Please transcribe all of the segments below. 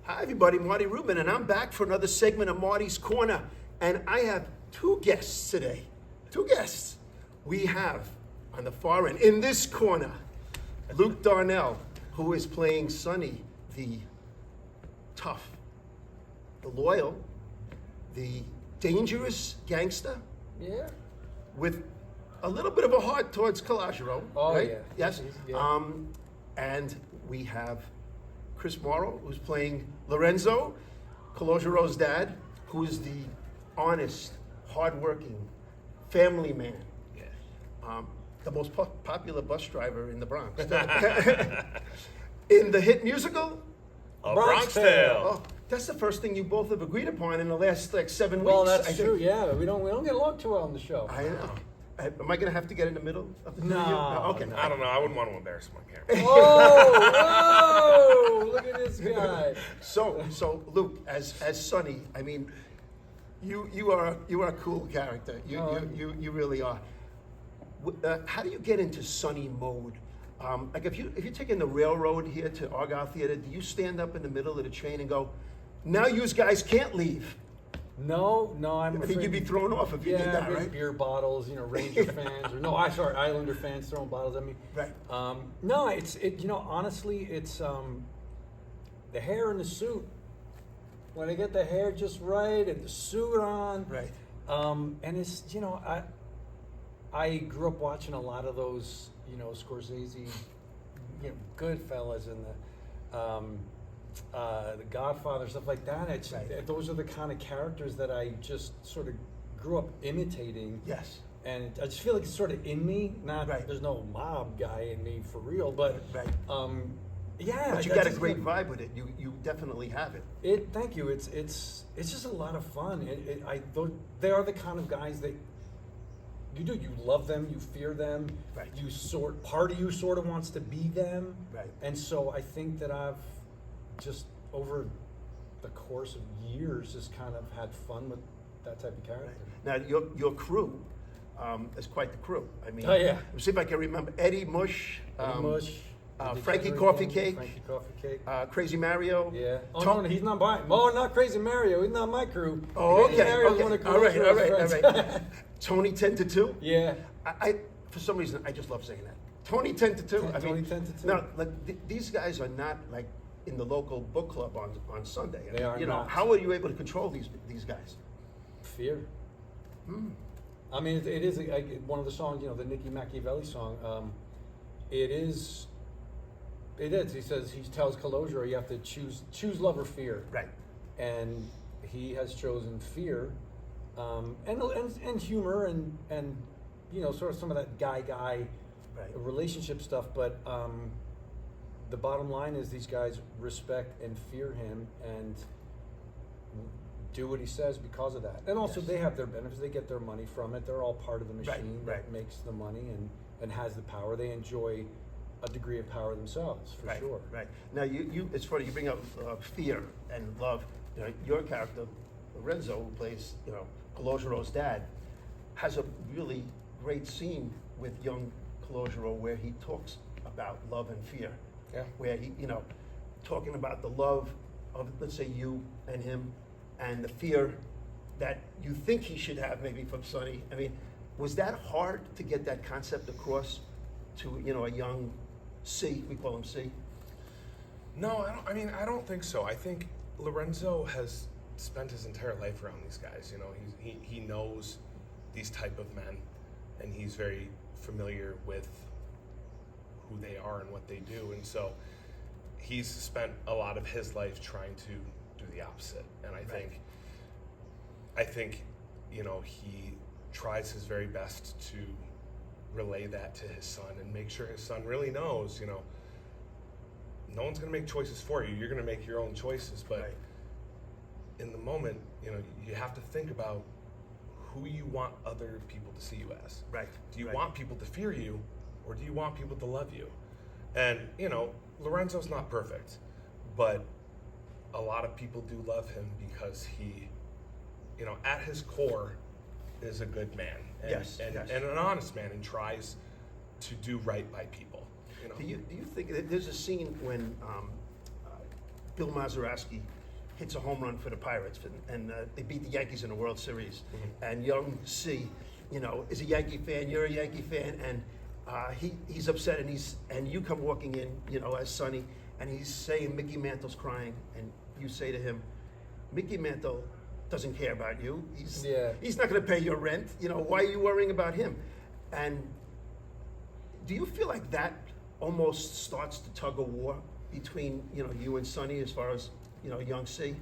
Hi, everybody. Marty Rubin, and I'm back for another segment of Marty's Corner. And I have two guests today. Two guests. We have, on the far end, in this corner, Luke Darnell, who is playing Sonny, the tough, the loyal, the dangerous gangster. Yeah. With a little bit of a heart towards Calogero. Oh, right? yeah. Yes. Yeah. And we have Chris Mauro, who's playing Lorenzo, Calogero's dad, who is the honest, hardworking, family man. Yeah. The most popular bus driver in the Bronx. In the hit musical, A Bronx Tale. oh, that's the first thing you both have agreed upon in the last like 7 weeks. Well, that's I think. true. Yeah, we don't get along too well on the show. I know. Am I going to have to get in the middle of the two No, of you? Okay. I don't know. I wouldn't want to embarrass my parents. Whoa! Look at this guy. So Luke, as Sonny, I mean, you are a cool character. You really are. How do you get into Sonny mode? Like if you're taking the railroad here to Argyle Theater, do you stand up in the middle of the train and go, "Now you guys can't leave"? No, I'm I think you'd be thrown off if you did that, big right? beer bottles, Ranger fans, or no, sorry, Islander fans throwing bottles at me. Right. No, honestly, it's the hair and the suit. When I get the hair just right and the suit on, Right. and it's I grew up watching a lot of those, Scorsese, Goodfellas and the Godfather, stuff like that. Those are the kind of characters that I just sort of grew up imitating. Yes. And I just feel like it's sort of in me. Not Right. There's no mob guy in me for real, but Right. yeah. But you got a great vibe with it. You definitely have it. Thank you. It's just a lot of fun. They are the kind of guys that you love them, you fear them. Right. Part of you sort of wants to be them. Right. And so I think that I've just over the course of years just kind of had fun with that type of character. Now your crew is quite the crew. I mean, Oh, yeah. Let me see if I can remember. Eddie Mush, Mush, Frankie Degenerate Coffee Gang, Cake, Frankie Coffee Cake. Crazy Mario. Yeah. Oh Tom- no, he's not mine. Oh, not Crazy Mario. He's not my crew. Oh, Crazy okay. Mario's Okay. one of All right. Calogero's friends. Tony 10 to 2. Yeah. I for some reason I just love saying that. Tony 10 to 2. Tony 10 to 2. Now, like these guys are not like in the local book club on Sunday. They are not. How are you able to control these guys? Fear. I mean, it is one of the songs, the Nicky Machiavelli song. It is. He tells Calogero, you have to choose love or fear. Right. And he has chosen fear, and humor and sort of some of that guy Right. relationship stuff. But the bottom line is these guys respect and fear him and do what he says because of that. And also Yes. they have their benefits. They get their money from it. They're all part of the machine Right. that makes the money and has the power. They enjoy a degree of power themselves, for Right. sure. Right. Now it's funny you bring up fear and love. Your character Lorenzo, who plays Calogero's dad, has a really great scene with young Calogero where he talks about love and fear. Yeah. Where he, talking about the love of, let's say, you and him, and the fear that you think he should have maybe from Sonny. I mean, was that hard to get that concept across to, a young C, we call him C? No, I don't think so. I think Lorenzo has spent his entire life around these guys. He knows these type of men, and he's very familiar with who they are and what they do, and so he's spent a lot of his life trying to do the opposite. And I think he tries his very best to relay that to his son and make sure his son really knows, no one's going to make choices for you. You're going to make your own choices, but Right. in the moment, you have to think about who you want other people to see you as. Right. Do you Right. want people to fear you, or do you want people to love you? And, Lorenzo's not perfect, but a lot of people do love him because he, at his core, is a good man. And, Yes, and, yes. and an honest man, and tries to do right by people. Do you think that there's a scene when Bill Mazeroski hits a home run for the Pirates, and they beat the Yankees in the World Series. And young C, is a Yankee fan. You're a Yankee fan, and he's upset, and you come walking in, as Sonny, and he's saying Mickey Mantle's crying, and you say to him, Mickey Mantle doesn't care about you. He's not going to pay your rent. Why are you worrying about him? And do you feel like that almost starts the tug of war between you and Sonny as far as young C?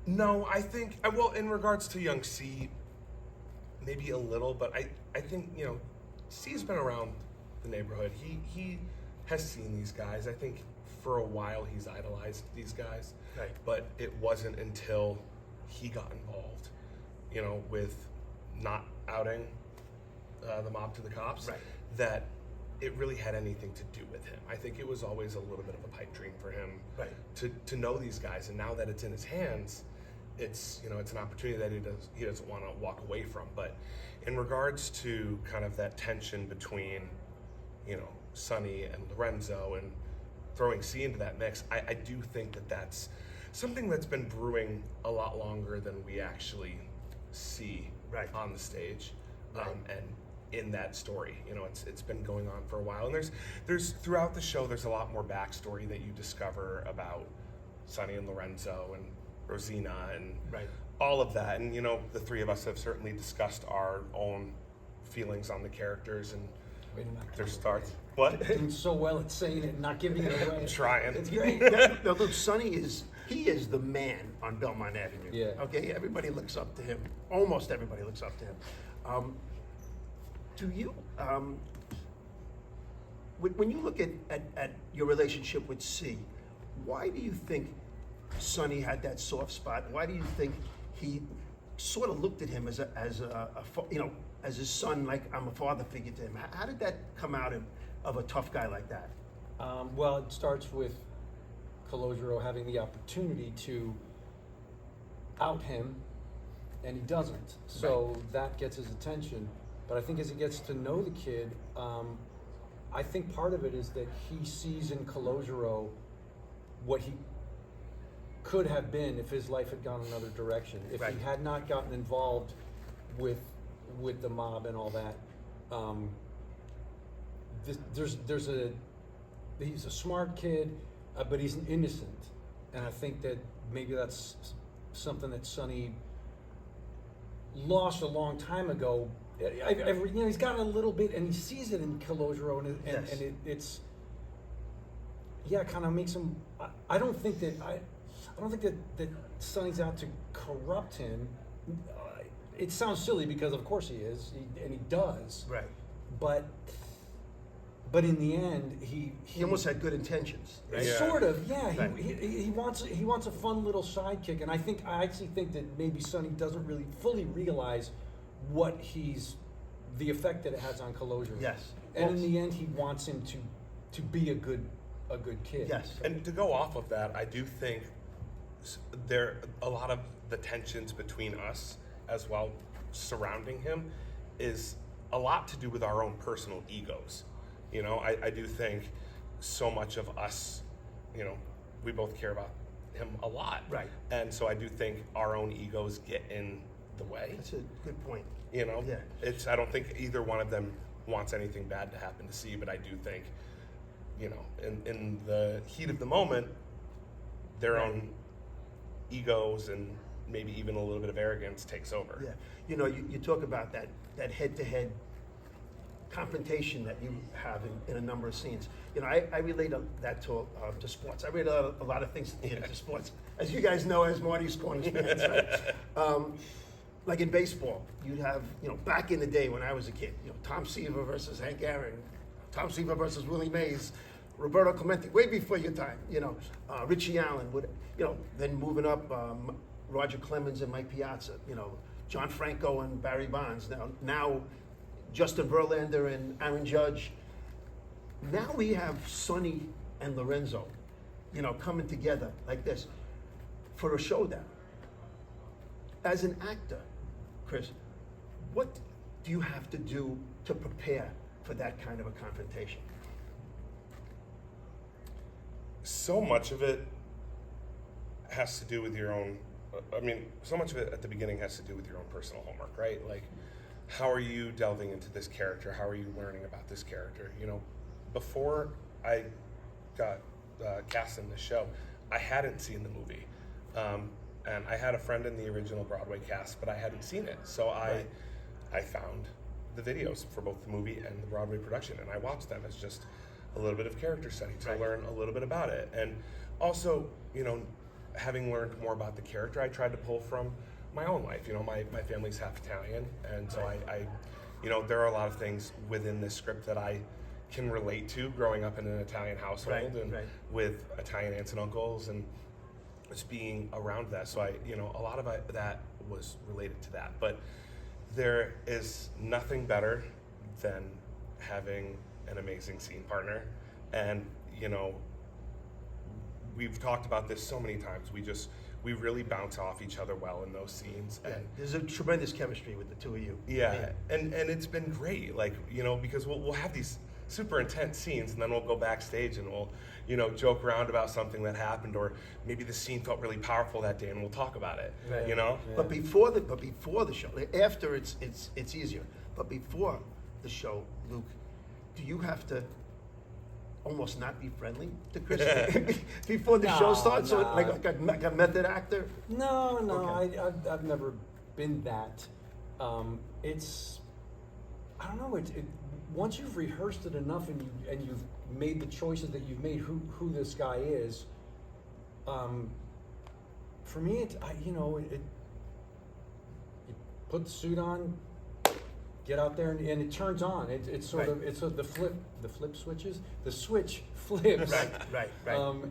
No, I think well, in regards to young C, maybe a little, but I think C's been around the neighborhood. He has seen these guys. I think for a while he's idolized these guys, right. But it wasn't until he got involved, with not outing the mob to the cops, right. that it really had anything to do with him. I think it was always a little bit of a pipe dream for him, right. to know these guys, and now that it's in his hands, it's it's an opportunity that he doesn't want to walk away from. But in regards to kind of that tension between Sonny and Lorenzo and throwing C into that mix, I do think that that's something that's been brewing a lot longer than we actually see right. on the stage, right. And in that story. It's been going on for a while, and there's throughout the show there's a lot more backstory that you discover about Sonny and Lorenzo and Rosina and right. all of that. And the three of us have certainly discussed our own feelings on the characters and their starts. What? Doing so well at saying it and not giving it away. I'm trying. It's great. No, look, Sonny is the man on Belmont Avenue. Yeah. Okay, everybody looks up to him. Almost everybody looks up to him. Do you, when you look at your relationship with C, why do you think Sonny had that soft spot? Why do you think he sort of looked at him as as his son, like I'm a father figure to him? How did that come out of a tough guy like that? Well, it starts with Calogero having the opportunity to out him, and he doesn't. So Right. that gets his attention. But I think as he gets to know the kid, I think part of it is that he sees in Calogero what he could have been if his life had gone another direction. If Right. he had not gotten involved with the mob and all that, he's a smart kid, but he's innocent, and I think that maybe that's something that Sonny lost a long time ago. He's got a little bit, and he sees it in Calogero, Yes. and it's kind of makes him. I don't think that Sonny's out to corrupt him. It sounds silly because of course he is, and he does. Right. But in the end, he almost had good intentions. Right? Yeah. Sort of, yeah. Right. He wants a fun little sidekick, and I actually think that maybe Sonny doesn't really fully realize what the effect that it has on Calogero. Yes. And in the end, he wants him to be a good kid. Yes. And to go off of that, I do think a lot of the tensions between us as well surrounding him is a lot to do with our own personal egos. I do think so much of us, we both care about him a lot. Right. And so I do think our own egos get in the way. That's a good point. Yeah. I don't think either one of them wants anything bad to happen to C, but I do think, in the heat of the moment, their Right. own egos and maybe even a little bit of arrogance takes over. Yeah. You talk about that head-to-head confrontation that you have in a number of scenes. I relate that to sports. I relate a lot of things to sports. As you guys know, as Marty's Corners fans, right? Like in baseball, you'd have, back in the day when I was a kid, Tom Seaver versus Hank Aaron, Tom Seaver versus Willie Mays, Roberto Clemente, way before your time, Richie Allen, then moving up, Roger Clemens and Mike Piazza, John Franco and Barry Bonds, now Justin Verlander and Aaron Judge. Now we have Sonny and Lorenzo, coming together like this for a showdown. As an actor, Chris, what do you have to do to prepare for that kind of a confrontation? So much of it has to do with your own. I mean, so much of it at the beginning has to do with your own personal homework, right? Like, how are you delving into this character? How are you learning about this character? You know, before I got cast in the show, I hadn't seen the movie. And I had a friend in the original Broadway cast, but I hadn't seen it. So I found the videos for both the movie and the Broadway production, and I watched them as just a little bit of character study to learn a little bit about it. And also, you know, having learned more about the character, I tried to pull from my own life. You know, my family's half Italian, and so I you know, there are a lot of things within this script that I can relate to growing up in an Italian household and with Italian aunts and uncles and just being around that. So you know, a lot of that was related to that. But there is nothing better than having an amazing scene partner. And, you know, we've talked about this so many times. We really bounce off each other well in those scenes. Yeah, And there's a tremendous chemistry with the two of you. yeah, and it's been great, like, you know, because we'll have these super intense scenes, and then we'll go backstage and we'll, you know, joke around about something that happened, or maybe the scene felt really powerful that day, and we'll talk about it. Right. You know. Yeah. But before the show, after it's easier. But before the show, Luke, do you have to almost not be friendly to Chris before the show starts? So Nah. like a method actor? No, Okay. I've never been that. It's, I don't know. Once you've rehearsed it enough and you've made the choices that you've made, who this guy is. For me, you put the suit on, get out there, and it turns on. It's sort of the flip switches. The switch flips. Right.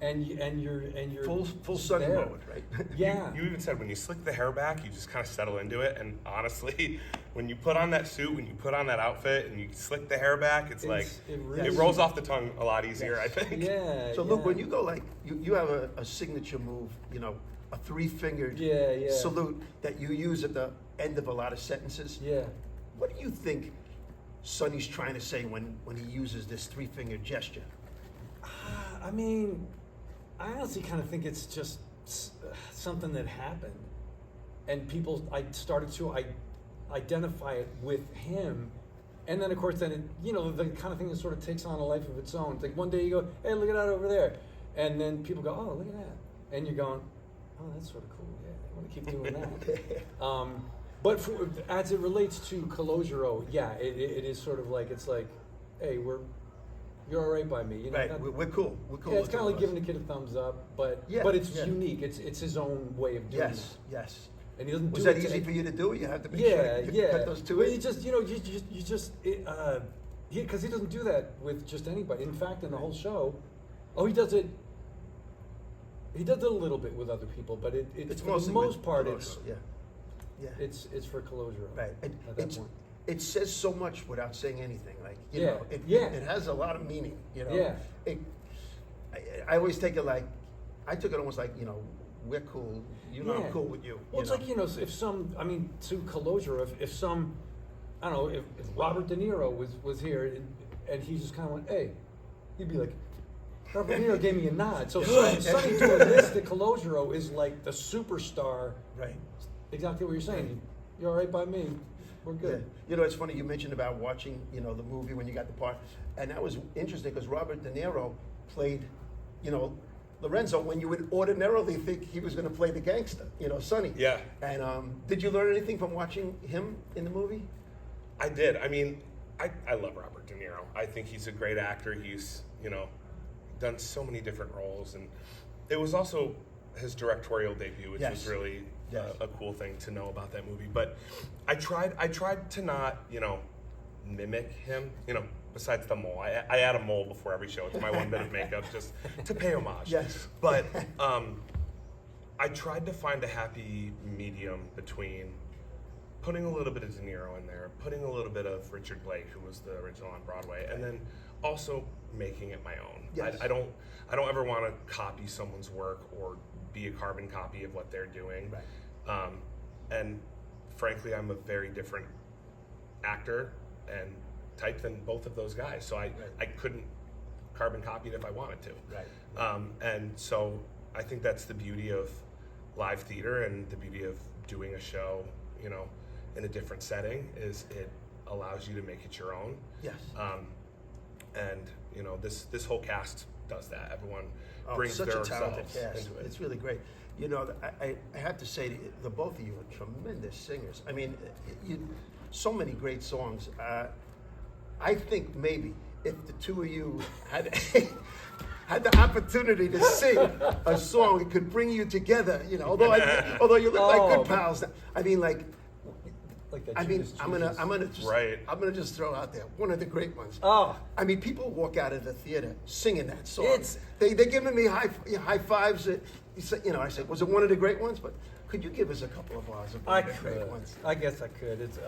And you're Full Sonny there. mode, right? Yeah. You even said when you slick the hair back, you just kind of settle into it. And honestly, when you put on that suit, when you put on that outfit, and you slick the hair back, it really- rolls off the tongue a lot easier, Yes. I think. Yeah. So Luke, yeah. when you go like you have a signature move, you know, a 3-fingered Yeah. salute that you use at the end of a lot of sentences. Yeah. What do you think Sonny's trying to say when he uses this 3-fingered gesture? I mean, I honestly kind of think it's just something that happened, and I started to identify it with him, and then of course the kind of thing that sort of takes on a life of its own. It's like one day you go, hey, look at that over there, and then people go, oh, look at that, and you're going, oh, that's sort of cool. Yeah, I want to keep doing that. But as it relates to Calogero, yeah, it is sort of like, it's like, hey, you're all right by me. You know, Right, we're cool. We're cool. yeah, it's with kind of all like us. giving a kid a thumbs up, but Yeah, it's yeah. unique. It's his own way of doing it. Yes. And he doesn't Was do that it easy to, for you to do? You have to make sure you cut those two Well, in? you just because he doesn't do that with just anybody. In fact, in the whole show, he does it. He does it a little bit with other people, but it's for the mostly most with part, Calogero, yeah. it's for Calogero. Right. At that point. It says so much without saying anything. Like, you Yeah, know, yeah. it has a lot of meaning, you know. Yeah. I always take it like, I took it almost like, you know, we're cool, you know, I'm cool with you. Well, it's like, to Calogero, if some, I don't know, if Robert De Niro was here and he just kind of went, hey, he'd be like, Robert De Niro gave me a nod. So Sonny doing this to Calogero is like the superstar. Right. Exactly what you're saying. You're all right by me. We're Yeah. good. You know, it's funny you mentioned about watching, you know, the movie when you got the part, and that was interesting because Robert De Niro played, you know, Lorenzo when you would ordinarily think he was going to play the gangster, you know, Sonny. Yeah. And did you learn anything from watching him in the movie? I did. I mean, I love Robert De Niro. I think he's a great actor. He's, you know, done so many different roles, and it was also his directorial debut, which was really a cool thing to know about that movie. But I tried to not, you know, mimic him, you know, besides the mole. I add a mole before every show. It's my one bit of makeup just to pay homage. Yes. But I tried to find a happy medium between putting a little bit of De Niro in there, putting a little bit of Richard Blake, who was the original on Broadway, and then also making it my own. Yes. I don't ever want to copy someone's work or be a carbon copy of what they're doing. Right. And frankly, I'm a very different actor and type than both of those guys. So I couldn't carbon copy it if I wanted to. Right. And so I think that's the beauty of live theater and the beauty of doing a show, you know, in a different setting, is it allows you to make it your own. Yes. And you know, this whole cast does that. Everyone brings such their a talented selves cast. into it. It's really great. You know, I have to say, the both of you are tremendous singers. I mean, so many great songs. I think maybe if the two of you had had the opportunity to sing a song, it could bring you together. You know, although you look like good pals. I mean, like Like that I mean, Judas I'm gonna just throw out there one of the great ones. Oh. I mean, people walk out of the theater singing that song. It's- They're giving me high fives. You know, I said, was it one of the great ones? But could you give us a couple of bars of one I of the great could. ones? I guess I could. It's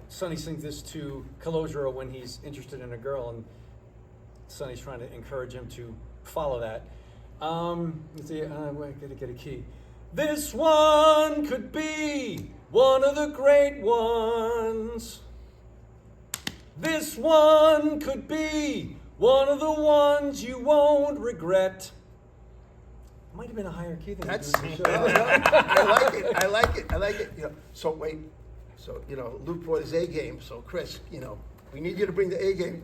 Sonny sings this to Calogero when he's interested in a girl, and Sonny's trying to encourage him to follow that. Let's see. Wait, gotta get a key. This one could be one of the great ones. This one could be one of the ones you won't regret. Might have been a higher key than That's you do in the show. I like it. You know, so wait, you know, Luke brought his A game. So Chris, you know, we need you to bring the A game.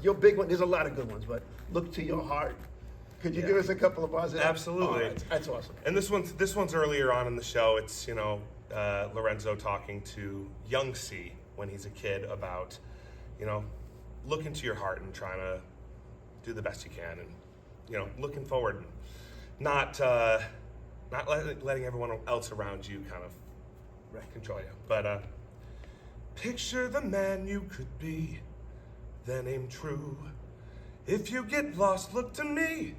Your big one. There's a lot of good ones, but look to your heart. Could you give us a couple of bars? Of that? Absolutely. Oh, that's awesome. And this one's earlier on in the show. It's, you know, Lorenzo talking to young C when he's a kid about, you know, look into your heart and trying to do the best you can, and, you know, looking forward, and not letting everyone else around you kind of control you. But picture the man you could be, then aim true. If you get lost, look to me.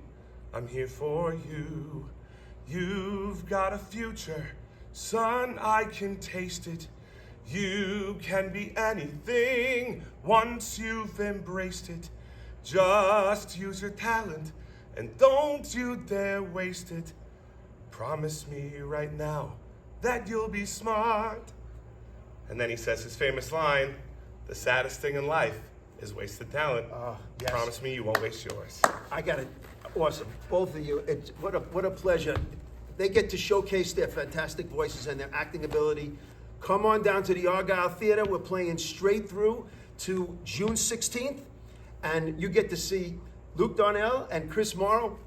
I'm here for you. You've got a future, son, I can taste it. You can be anything once you've embraced it. Just use your talent and don't you dare waste it. Promise me right now that you'll be smart. And then he says his famous line, the saddest thing in life is wasted talent. Yes. Promise me you won't waste yours. I got it. Awesome. Both of you. What a pleasure. They get to showcase their fantastic voices and their acting ability. Come on down to the Argyle Theater. We're playing straight through to June 16th. And you get to see Luke Darnell and Chris Mauro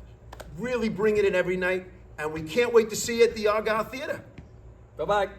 really bring it in every night. And we can't wait to see you at the Argyle Theater. Bye-bye.